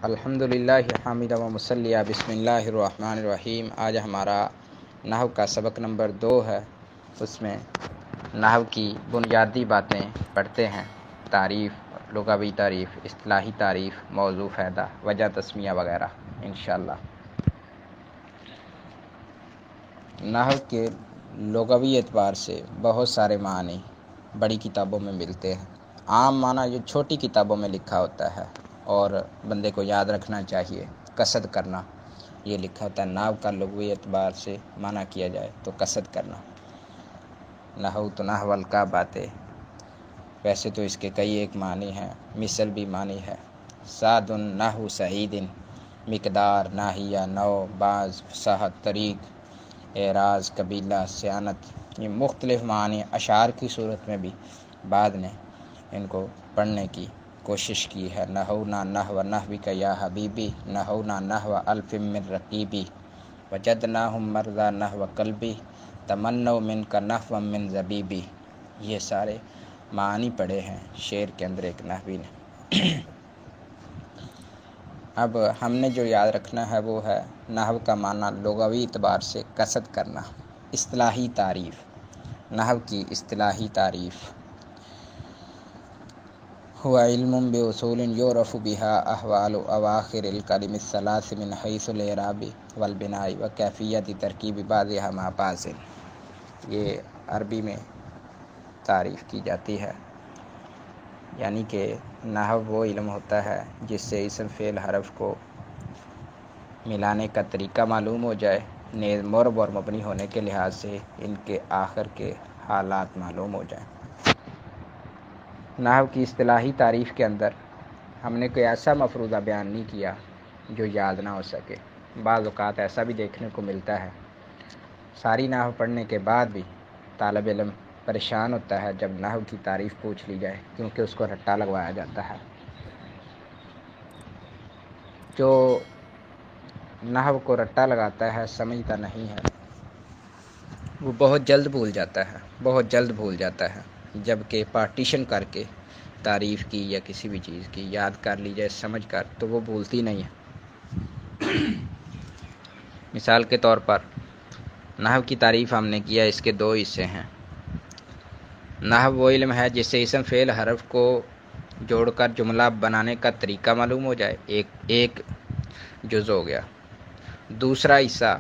الحمدللہ حامد و مصلیہ بسم اللہ الرحمن الرحیم۔ آج ہمارا نحو کا سبق نمبر 2 ہے۔ اس میں نحو کی بنیادی باتیں پڑھتے ہیں، تعریف، لغوی تعریف، اصطلاحی تعریف، موضوع فائدہ، وجہ تسمیہ وغیرہ انشاءاللہ۔ نحو کے لغوی اعتبار سے بہت سارے معنی بڑی کتابوں میں ملتے ہیں۔ عام معنی جو چھوٹی کتابوں میں لکھا ہوتا ہے اور بندے کو یاد رکھنا چاہیے، قصد کرنا، یہ لکھا ہوتا ہے۔ نحو کا لغوی اعتبار سے معنی کیا جائے تو قصد کرنا۔ نحو تو نحول کا باتیں، ویسے تو اس کے کئی ایک معنی ہیں، مثل بھی معنی ہے۔ سعد نحو سعید، مقدار، ناحیہ، نو، بعض، فصاحت، طریق، اعراض، قبیلہ، سیانت، یہ مختلف معنی اشعار کی صورت میں بھی بعد نے ان کو پڑھنے کی کوشش کی ہے۔ نحونا نحو نحوک یا حبیبی، نحونا نحو الف من رقیبی، وجدناہم مرضی نحو قلبی، تمنوا منک نحو من زبیبی، یہ سارے معنی پڑھے ہیں شعر کے اندر ایک نحوی نے۔ اب ہم نے جو یاد رکھنا ہے وہ ہے نحو کا معنی لغوی اعتبار سے قصد کرنا۔ اصطلاحی تعریف، نحو کی اصطلاحی تعریف، هو علم باصول يعرف بها احوال اواخر الكلم الثلاث من حيث الاعراب والبناء وكيفية ترکیب بعضها مع بعض۔ یہ عربی میں تعریف کی جاتی ہے، یعنی کہ نحو وہ علم ہوتا ہے جس سے اسم فعل حرف کو ملانے کا طریقہ معلوم ہو جائے، نیز معرب اور مبنی ہونے کے لحاظ سے ان کے آخر کے حالات معلوم ہو جائیں۔ نحو کی اصطلاحی تعریف کے اندر ہم نے کوئی ایسا مفروضہ بیان نہیں کیا جو یاد نہ ہو سکے۔ بعض اوقات ایسا بھی دیکھنے کو ملتا ہے، ساری نحو پڑھنے کے بعد بھی طالب علم پریشان ہوتا ہے جب نحو کی تعریف پوچھ لی جائے، کیونکہ اس کو رٹا لگوایا جاتا ہے۔ جو نحو کو رٹا لگاتا ہے، سمجھتا نہیں ہے، وہ بہت جلد بھول جاتا ہے، جبکہ پارٹیشن کر کے تعریف کی یا کسی بھی چیز کی یاد کر لی جائے سمجھ کر تو وہ بھولتی نہیں ہے۔ مثال کے طور پر نحو کی تعریف ہم نے کیا، اس کے 2 حصے ہیں۔ نحو وہ علم ہے جس سے اسم فعل حرف کو جوڑ کر جملہ بنانے کا طریقہ معلوم ہو جائے، ایک جز ہو گیا۔ دوسرا حصہ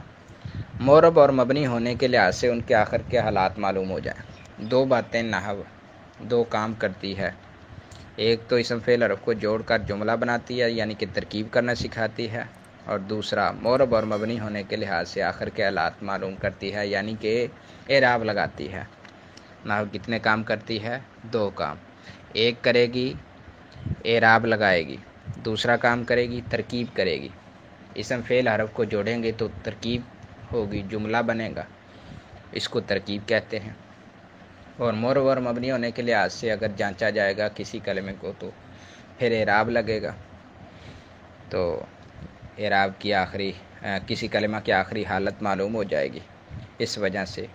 معرب اور مبنی ہونے کے لحاظ سے ان کے آخر کے حالات معلوم ہو جائیں۔ 2 باتیں نحو 2 کام کرتی ہے، ایک تو اسم فعل حرف کو جوڑ کر جملہ بناتی ہے، یعنی کہ ترکیب کرنا سکھاتی ہے، اور دوسرا معرب اور مبنی ہونے کے لحاظ سے آخر کے حالات معلوم کرتی ہے، یعنی کہ اعراب لگاتی ہے۔ نحو کتنے کام کرتی ہے؟ 2 کام۔ ایک کرے گی اعراب لگائے گی، دوسرا کام کرے گی ترکیب کرے گی۔ اسم فعل حرف کو جوڑیں گے تو ترکیب ہوگی، جملہ بنے گا، اس کو ترکیب کہتے ہیں۔ اور معرب اور مبنی ہونے کے لحاظ سے اگر جانچا جائے گا کسی کلمے کو تو پھر اعراب لگے گا، تو اعراب کی کسی کلمہ کی آخری حالت معلوم ہو جائے گی، اس وجہ سے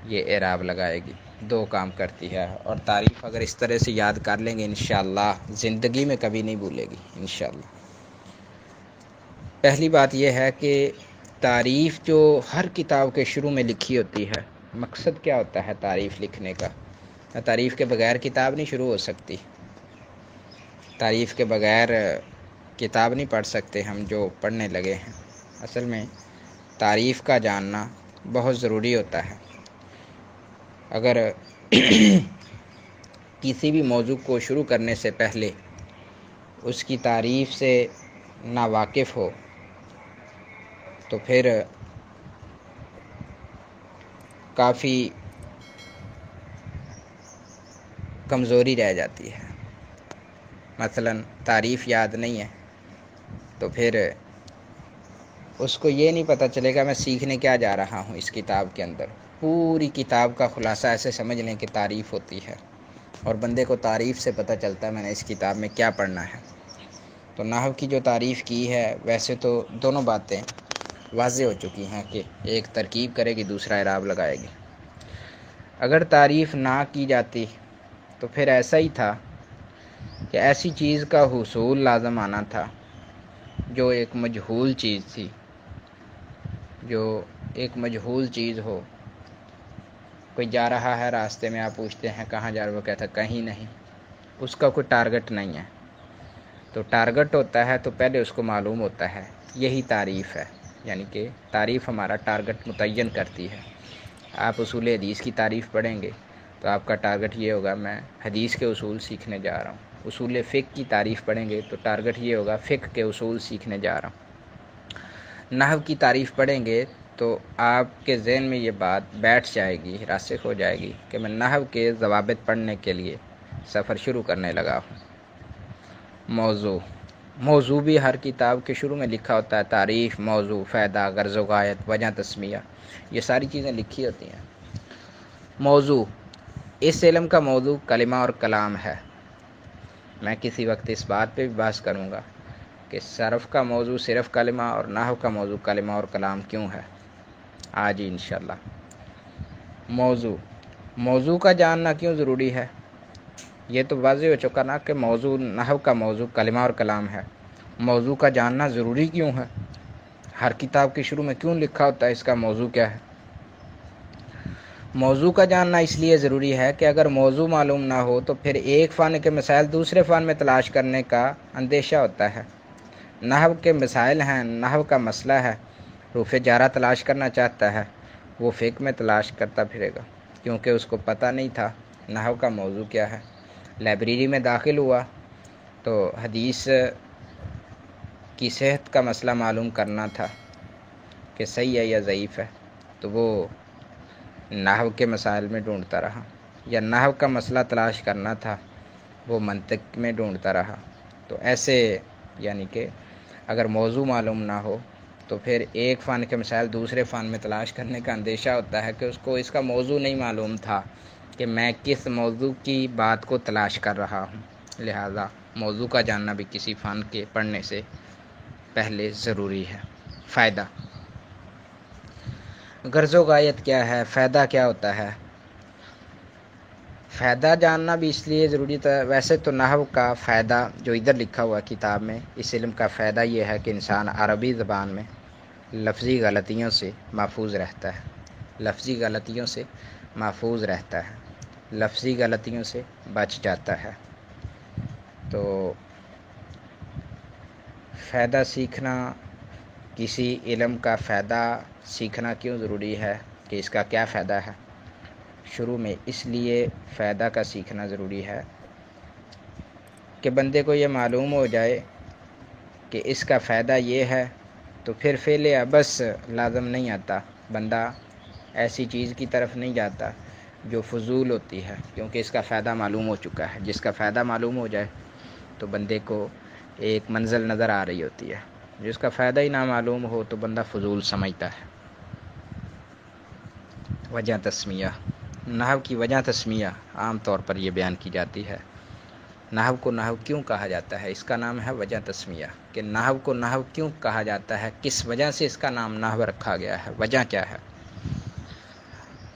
یہ اعراب لگائے گی۔ 2 کام کرتی ہے، اور تعریف اگر اس طرح سے یاد کر لیں گے انشاءاللہ زندگی میں کبھی نہیں بھولے گی انشاءاللہ۔ پہلی بات یہ ہے کہ تعریف جو ہر کتاب کے شروع میں لکھی ہوتی ہے، مقصد کیا ہوتا ہے تعریف لکھنے کا؟ تعریف کے بغیر کتاب نہیں شروع ہو سکتی، تعریف کے بغیر کتاب نہیں پڑھ سکتے ہم جو پڑھنے لگے ہیں۔ اصل میں تعریف کا جاننا بہت ضروری ہوتا ہے۔ اگر کسی بھی موضوع کو شروع کرنے سے پہلے اس کی تعریف سے ناواقف ہو تو پھر کافی کمزوری رہ جاتی ہے۔ مثلا تعریف یاد نہیں ہے تو پھر اس کو یہ نہیں پتہ چلے گا میں سیکھنے کیا جا رہا ہوں اس کتاب کے اندر۔ پوری کتاب کا خلاصہ ایسے سمجھ لیں کہ تعریف ہوتی ہے، اور بندے کو تعریف سے پتہ چلتا ہے میں نے اس کتاب میں کیا پڑھنا ہے۔ تو نحو کی جو تعریف کی ہے، ویسے تو دونوں باتیں واضح ہو چکی ہیں کہ ایک ترکیب کرے گی، دوسرا اعراب لگائے گی۔ اگر تعریف نہ کی جاتی تو پھر ایسا ہی تھا کہ ایسی چیز کا حصول لازم آنا تھا جو ایک مجہول چیز تھی، جو ایک مجہول چیز ہو، کوئی جا رہا ہے راستے میں، آپ پوچھتے ہیں کہاں جا رہا ہے، وہ کہتا ہے کہیں نہیں، اس کا کوئی ٹارگٹ نہیں ہے۔ تو ٹارگٹ ہوتا ہے تو پہلے اس کو معلوم ہوتا ہے، یہی تعریف ہے، یعنی کہ تعریف ہمارا ٹارگٹ متعین کرتی ہے۔ آپ اصول حدیث کی تعریف پڑھیں گے تو آپ کا ٹارگٹ یہ ہوگا میں حدیث کے اصول سیکھنے جا رہا ہوں۔ اصول فقہ کی تعریف پڑھیں گے تو ٹارگٹ یہ ہوگا فقہ کے اصول سیکھنے جا رہا ہوں۔ نحو کی تعریف پڑھیں گے تو آپ کے ذہن میں یہ بات بیٹھ جائے گی، راسخ ہو جائے گی کہ میں نحو کے ضوابط پڑھنے کے لیے سفر شروع کرنے لگا ہوں۔ موضوع بھی ہر کتاب کے شروع میں لکھا ہوتا ہے، تعریف، موضوع، فائدہ، غرض و غایت، وجہ تسمیہ، یہ ساری چیزیں لکھی ہوتی ہیں۔ موضوع، اس علم کا موضوع کلمہ اور کلام ہے۔ میں کسی وقت اس بات پہ بھی بحث کروں گا کہ صرف کا موضوع صرف کلمہ اور نحو کا موضوع کلمہ اور کلام کیوں ہے، آج ہی انشاءاللہ۔ موضوع کا جاننا کیوں ضروری ہے؟ یہ تو واضح ہو چکا نا کہ موضوع، نحو کا موضوع کلمہ اور کلام ہے۔ موضوع کا جاننا ضروری کیوں ہے؟ ہر کتاب کے شروع میں کیوں لکھا ہوتا ہے اس کا موضوع کیا ہے؟ موضوع کا جاننا اس لیے ضروری ہے کہ اگر موضوع معلوم نہ ہو تو پھر ایک فن کے مسائل دوسرے فن میں تلاش کرنے کا اندیشہ ہوتا ہے۔ نحو کے مسائل ہیں، نحو کا مسئلہ ہے، حروف جارہ تلاش کرنا چاہتا ہے، وہ فقہ میں تلاش کرتا پھرے گا، کیونکہ اس کو پتہ نہیں تھا نحو کا موضوع کیا ہے۔ لائبریری میں داخل ہوا تو حدیث کی صحت کا مسئلہ معلوم کرنا تھا کہ صحیح ہے یا ضعیف ہے، تو وہ نحو کے مسائل میں ڈھونڈتا رہا، یا نحو کا مسئلہ تلاش کرنا تھا، وہ منطق میں ڈھونڈتا رہا۔ تو ایسے یعنی کہ اگر موضوع معلوم نہ ہو تو پھر ایک فن کے مسائل دوسرے فن میں تلاش کرنے کا اندیشہ ہوتا ہے کہ اس کو اس کا موضوع نہیں معلوم تھا کہ میں کس موضوع کی بات کو تلاش کر رہا ہوں۔ لہذا موضوع کا جاننا بھی کسی فن کے پڑھنے سے پہلے ضروری ہے۔ فائدہ، غرض و غایت کیا ہے، فائدہ کیا ہوتا ہے؟ فائدہ جاننا بھی اس لیے ضروری تھا، ویسے تو نحو کا فائدہ جو ادھر لکھا ہوا کتاب میں، اس علم کا فائدہ یہ ہے کہ انسان عربی زبان میں لفظی غلطیوں سے محفوظ رہتا ہے، لفظی غلطیوں سے محفوظ رہتا ہے، لفظی غلطیوں سے بچ جاتا ہے۔ تو فائدہ سیکھنا، کسی علم کا فائدہ سیکھنا کیوں ضروری ہے، کہ اس کا کیا فائدہ ہے؟ شروع میں اس لیے فائدہ کا سیکھنا ضروری ہے کہ بندے کو یہ معلوم ہو جائے کہ اس کا فائدہ یہ ہے، تو پھر فعل ابس لازم نہیں آتا، بندہ ایسی چیز کی طرف نہیں جاتا جو فضول ہوتی ہے، کیونکہ اس کا فائدہ معلوم ہو چکا ہے۔ جس کا فائدہ معلوم ہو جائے تو بندے کو ایک منزل نظر آ رہی ہوتی ہے، جس کا فائدہ ہی نہ معلوم ہو تو بندہ فضول سمجھتا ہے۔ وجہ تسمیہ، نحو کی وجہ تسمیہ عام طور پر یہ بیان کی جاتی ہے۔ نحو کو نحو کیوں کہا جاتا ہے، اس کا نام ہے وجہ تسمیہ، کہ نحو کو نحو کیوں کہا جاتا ہے، کس وجہ سے اس کا نام نحو رکھا گیا ہے، وجہ کیا ہے؟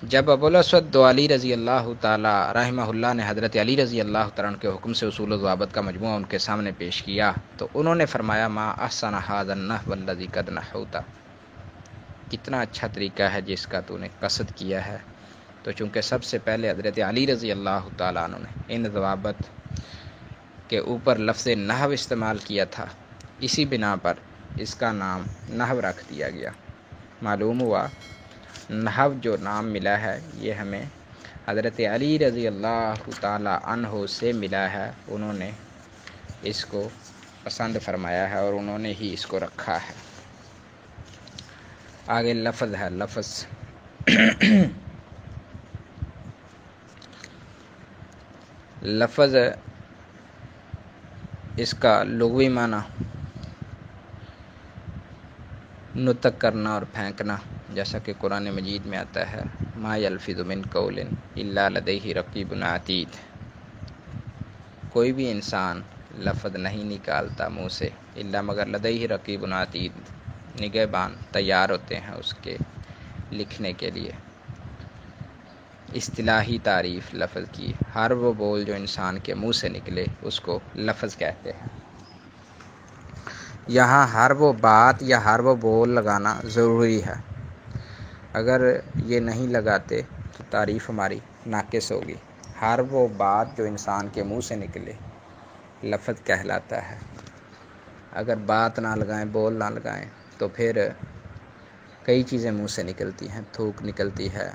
جب ابوالاسود دؤلی رضی اللہ تعالی رحمہ اللہ نے حضرت علی رضی اللہ تعالیٰ عنہ کے حکم سے اصول و ضوابط کا مجموعہ ان کے سامنے پیش کیا تو انہوں نے فرمایا ما احسن ھذا النحو الذی قد نحوت، کتنا اچھا طریقہ ہے جس کا تو نے قصد کیا ہے۔ تو چونکہ سب سے پہلے حضرت علی رضی اللہ تعالیٰ عنہ نے ان ضوابط کے اوپر لفظ نحو استعمال کیا تھا، اسی بنا پر اس کا نام نحو رکھ دیا گیا۔ معلوم ہوا نحو جو نام ملا ہے یہ ہمیں حضرت علی رضی اللہ تعالیٰ عنہ سے ملا ہے، انہوں نے اس کو پسند فرمایا ہے اور انہوں نے ہی اس کو رکھا ہے۔ آگے لفظ ہے، لفظ لفظ اس کا لغوی معنی نطق کرنا اور پھینکنا، جیسا کہ قرآن مجید میں آتا ہے ما یلفظ من قول الا لدیہ رقیب عتید، کوئی بھی انسان لفظ نہیں نکالتا منہ سے الا مگر لدیہ رقیب عتید، نگہبان تیار ہوتے ہیں اس کے لکھنے کے لیے۔ اصطلاحی تعریف لفظ کی، ہر وہ بول جو انسان کے منہ سے نکلے اس کو لفظ کہتے ہیں۔ یہاں ہر وہ بات یا ہر وہ بول لگانا ضروری ہے. اگر یہ نہیں لگاتے تو تعریف ہماری ناقص ہوگی. ہر وہ بات جو انسان کے منہ سے نکلے لفظ کہلاتا ہے. اگر بات نہ لگائیں، بول نہ لگائیں تو پھر کئی چیزیں منہ سے نکلتی ہیں. تھوک نکلتی ہے،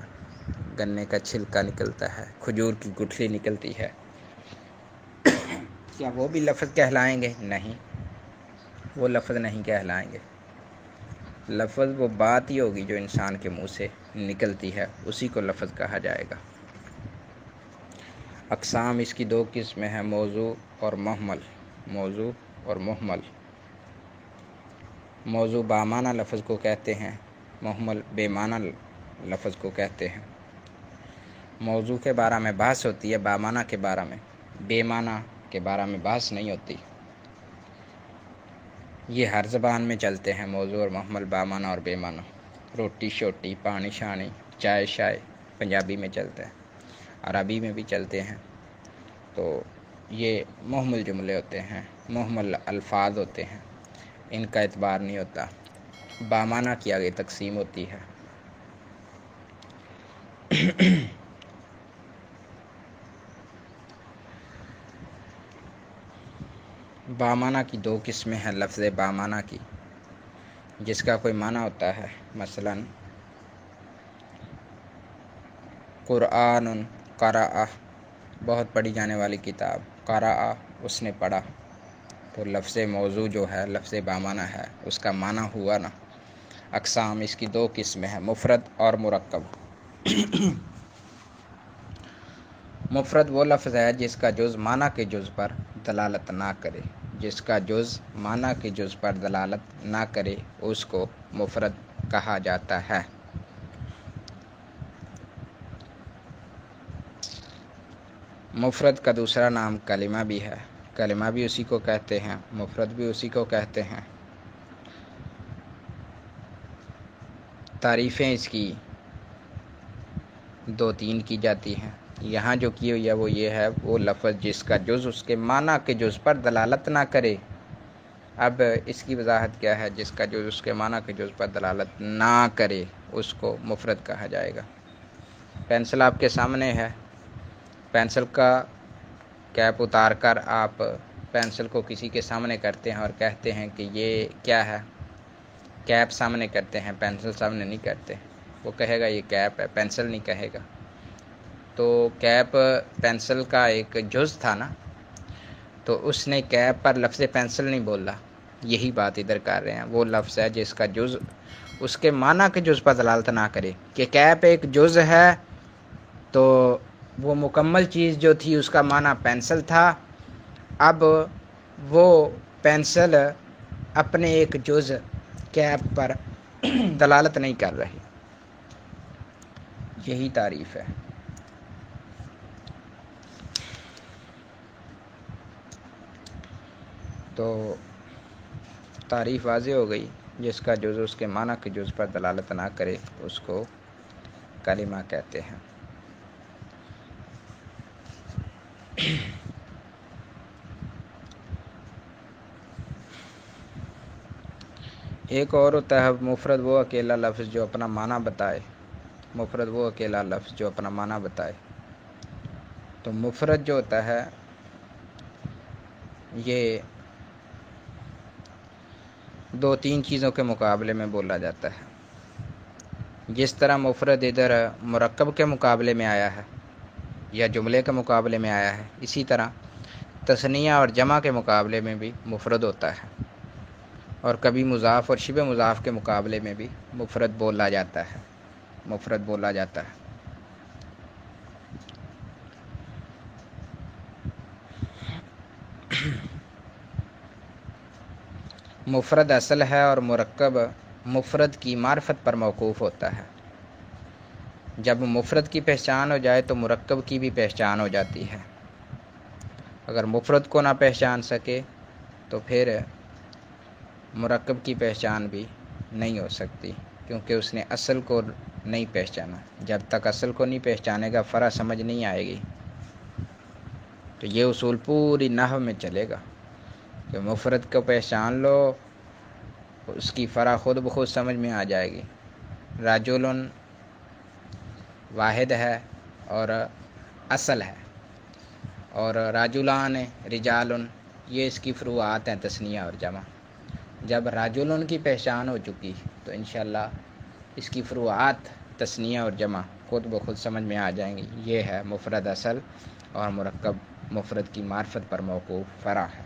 گنے کا چھلکا نکلتا ہے، کھجور کی گٹھلی نکلتی ہے. کیا وہ بھی لفظ کہلائیں گے؟ نہیں، وہ لفظ نہیں کہلائیں گے. لفظ وہ بات ہی ہوگی جو انسان کے منہ سے نکلتی ہے، اسی کو لفظ کہا جائے گا. اقسام اس کی 2 قسمیں ہیں، موضوع اور محمل. موضوع اور محمل. موضوع بامعنی لفظ کو کہتے ہیں، محمل بے معنی لفظ کو کہتے ہیں. موضوع کے بارے میں بحث ہوتی ہے، بامعنی کے بارے میں. بے معنی کے بارے میں بحث نہیں ہوتی. یہ ہر زبان میں چلتے ہیں، موضوع اور محمل، بامعنی اور بے معنی. روٹی شوٹی، پانی شانی، چائے شائے پنجابی میں چلتا ہے، عربی میں بھی چلتے ہیں. تو یہ محمل جملے ہوتے ہیں، محمل الفاظ ہوتے ہیں، ان کا اعتبار نہیں ہوتا. بامعنی کی آگے تقسیم ہوتی ہے. بامعنی کی 2 قسمیں ہیں. لفظ بامعنی کی جس کا کوئی معنی ہوتا ہے، مثلا قرآن قرأ، بہت پڑھی جانے والی کتاب. قرأ، اس نے پڑھا. تو لفظ موضوع جو ہے، لفظ بامعنی ہے، اس کا معنی ہوا نا. اقسام اس کی 2 قسمیں ہیں، مفرد اور مرکب. مفرد وہ لفظ ہے جس کا جز معنی کے جز پر دلالت نہ کرے. جس کا جز معنی کے جز پر دلالت نہ کرے اس کو مفرد کہا جاتا ہے. مفرد کا دوسرا نام کلمہ بھی ہے. کلمہ بھی اسی کو کہتے ہیں، مفرد بھی اسی کو کہتے ہیں. تعریفیں اس کی 2-3 کی جاتی ہیں. یہاں جو کی ہوئی ہے وہ یہ ہے، وہ لفظ جس کا جز اس کے معنی کے جز پر دلالت نہ کرے. اب اس کی وضاحت کیا ہے؟ جس کا جز اس کے معنی کے جز پر دلالت نہ کرے اس کو مفرد کہا جائے گا. پینسل آپ کے سامنے ہے. پینسل کا کیپ اتار کر آپ پینسل کو کسی کے سامنے کرتے ہیں اور کہتے ہیں کہ یہ کیا ہے. کیپ سامنے کرتے ہیں، پینسل سامنے نہیں کرتے. وہ کہے گا یہ کیپ ہے، پینسل نہیں کہے گا. تو کیپ پینسل کا ایک جز تھا نا، تو اس نے کیپ پر لفظ پینسل نہیں بولا. یہی بات ادھر کر رہے ہیں. وہ لفظ ہے جس کا جز اس کے معنی کے جز پر دلالت نہ کرے. کہ کیپ ایک جز ہے تو وہ مکمل چیز جو تھی اس کا معنی پینسل تھا. اب وہ پینسل اپنے ایک جز کیپ پر دلالت نہیں کر رہی. یہی تعریف ہے. تو تعریف واضح ہو گئی. جس کا جز اس کے معنی کے جز پر دلالت نہ کرے اس کو کلمہ کہتے ہیں. ایک اور ہوتا ہے مفرد، وہ اکیلا لفظ جو اپنا معنی بتائے. مفرد وہ اکیلا لفظ جو اپنا معنی بتائے. تو مفرد جو ہوتا ہے یہ 2-3 چیزوں کے مقابلے میں بولا جاتا ہے. جس طرح مفرد ادھر مرکب کے مقابلے میں آیا ہے یا جملے کے مقابلے میں آیا ہے، اسی طرح تثنیہ اور جمع کے مقابلے میں بھی مفرد ہوتا ہے. اور کبھی مضاف اور شبہ مضاف کے مقابلے میں بھی مفرد بولا جاتا ہے. مفرد بولا جاتا ہے. مفرد اصل ہے اور مرکب مفرد کی معرفت پر موقوف ہوتا ہے. جب مفرد کی پہچان ہو جائے تو مرکب کی بھی پہچان ہو جاتی ہے. اگر مفرد کو نہ پہچان سکے تو پھر مرکب کی پہچان بھی نہیں ہو سکتی، کیونکہ اس نے اصل کو نہیں پہچانا. جب تک اصل کو نہیں پہچانے گا فرع سمجھ نہیں آئے گی. تو یہ اصول پوری نحو میں چلے گا کہ مفرد کو پہچان لو اس کی فرع خود بخود سمجھ میں آ جائے گی۔ رجل واحد ہے اور اصل ہے، اور رجلان رجال یہ اس کی فروعات ہیں تثنیہ اور جمع۔ جب رجل کی پہچان ہو چکی تو انشاءاللہ اس کی فروعات تثنیہ اور جمع خود بخود سمجھ میں آ جائیں گی۔ یہ ہے مفرد اصل اور مرکب مفرد کی معرفت پر موقوف فرع ہے،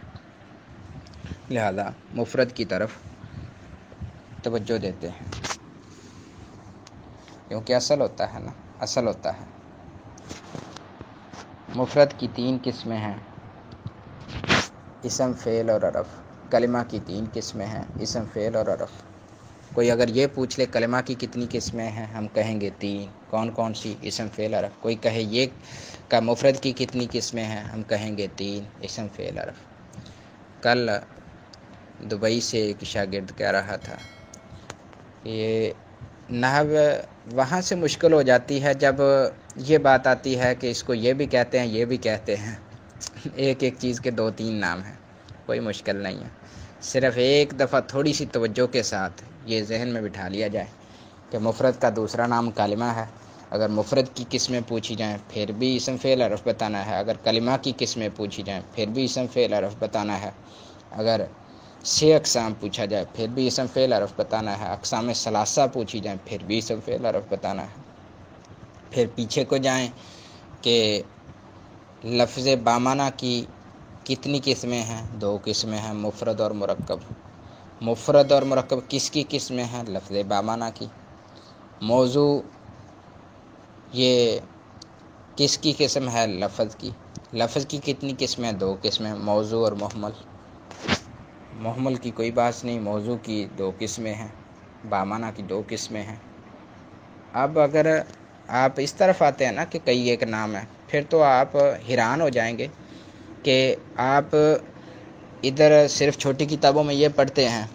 لہذا مفرد کی طرف توجہ دیتے ہیں کیونکہ اصل ہوتا ہے نا، اصل ہوتا ہے۔ مفرد کی 3 قسمیں ہیں، اسم، فعل اور حرف۔ کلمہ کی 3 قسمیں ہیں، اسم، فعل اور حرف۔ کوئی اگر یہ پوچھ لے کلمہ کی کتنی قسمیں ہیں، ہم کہیں گے 3۔ کون کون سی؟ اسم، فعل، حرف۔ کوئی کہے یہ کا مفرد کی کتنی قسمیں ہیں، ہم کہیں گے 3، اسم، فعل، حرف۔ کل دبئی سے ایک شاگرد کہہ رہا تھا کہ نحو وہاں سے مشکل ہو جاتی ہے جب یہ بات آتی ہے کہ اس کو یہ بھی کہتے ہیں، یہ بھی کہتے ہیں، ایک ایک چیز کے 2-3 نام ہیں۔ کوئی مشکل نہیں ہے، صرف ایک دفعہ تھوڑی سی توجہ کے ساتھ یہ ذہن میں بٹھا لیا جائے کہ مفرد کا دوسرا نام کلمہ ہے۔ اگر مفرد کی قسمیں پوچھی جائیں پھر بھی اسم، فعل، حرف بتانا ہے۔ اگر کلمہ کی قسمیں پوچھی جائیں پھر بھی اسم، فعل، حرف بتانا ہے۔ اگر 6 اقسام پوچھا جائے پھر بھی اسم، فعل، حرف بتانا ہے۔ اقسام ثلاثہ پوچھی جائیں پھر بھی اسم، فعل، حرف بتانا ہے۔ پھر پیچھے کو جائیں کہ لفظ بامانہ کی کتنی قسمیں ہیں؟ 2 قسمیں ہیں، مفرد اور مرکب۔ مفرد اور مرکب کس کی قسمیں ہیں؟ لفظ بامانہ کی۔ موضوع یہ کس کی قسم ہے؟ لفظ کی۔ لفظ کی کتنی قسمیں؟ 2 قسمیں، موضوع اور محمل۔ محمل کی کوئی بات نہیں، موضوع کی 2 قسمیں ہیں، بامانہ کی 2 قسمیں ہیں۔ اب اگر آپ اس طرف آتے ہیں نا کہ کئی ایک نام ہے، پھر تو آپ حیران ہو جائیں گے کہ آپ ادھر صرف چھوٹی کتابوں میں یہ پڑھتے ہیں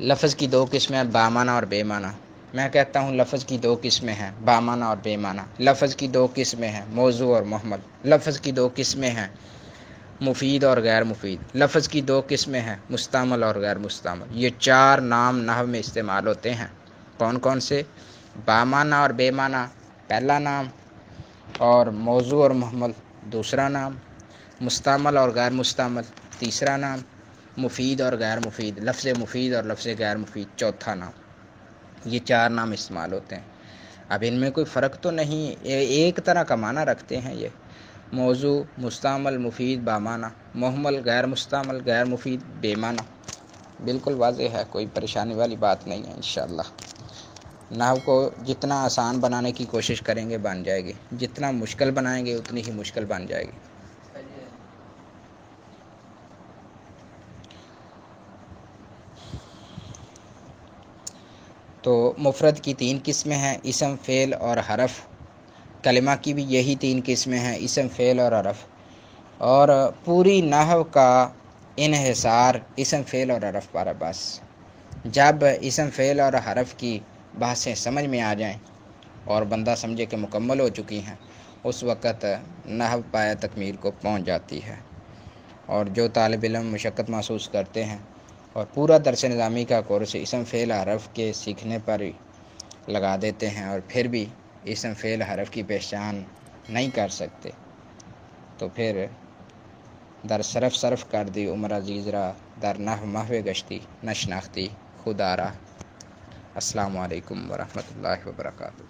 لفظ کی 2 قسمیں، بامانہ اور بے معنی۔ میں کہتا ہوں لفظ کی 2 قسمیں ہیں، بامانہ اور بے معنی۔ لفظ کی 2 قسمیں ہیں، موضوع اور محمل۔ لفظ کی 2 قسمیں ہیں، مفید اور غیر مفید۔ لفظ کی 2 قسمیں ہیں، مستعمل اور غیر مستعمل۔ یہ 4 نام نحو میں استعمال ہوتے ہیں۔ کون کون سے؟ بامانہ اور بے معنی پہلا نام، اور موضوع اور محمل دوسرا نام، مستعمل اور غیر مستعمل تیسرا نام، مفید اور غیر مفید، لفظ مفید اور لفظ غیر مفید چوتھا نام۔ یہ 4 نام استعمال ہوتے ہیں۔ اب ان میں کوئی فرق تو نہیں، ایک طرح کا معنی رکھتے ہیں۔ یہ موضوع، مستعمل، مفید، بامانہ، محمل، غیر مستعمل، غیر مفید، بے معنی، بالکل واضح ہے، کوئی پریشانی والی بات نہیں ہے۔ انشاءاللہ نحو کو جتنا آسان بنانے کی کوشش کریں گے بن جائے گی، جتنا مشکل بنائیں گے اتنی ہی مشکل بن جائے گی۔ تو مفرد کی 3 قسمیں ہیں، اسم، فعل اور حرف۔ کلمہ کی بھی یہی 3 قسمیں ہیں، اسم، فعل اور حرف۔ اور پوری نحو کا انحصار اسم، فعل اور حرف پر ہے بس۔ جب اسم، فعل اور حرف کی بحثیں سمجھ میں آ جائیں اور بندہ سمجھے کہ مکمل ہو چکی ہیں، اس وقت نحو پایہ تکمیل کو پہنچ جاتی ہے۔ اور جو طالب علم مشقت محسوس کرتے ہیں اور پورا درس نظامی کا کورس اسم، فعل، حرف کے سیکھنے پر ہی لگا دیتے ہیں اور پھر بھی اسم، فعل، حرف کی پہچان نہیں کر سکتے، تو پھر در صرف کر دی عمر عزیز را، در نحو محو گشتی نشناختی خدا را۔ السلام علیکم ورحمۃ اللہ وبرکاتہ۔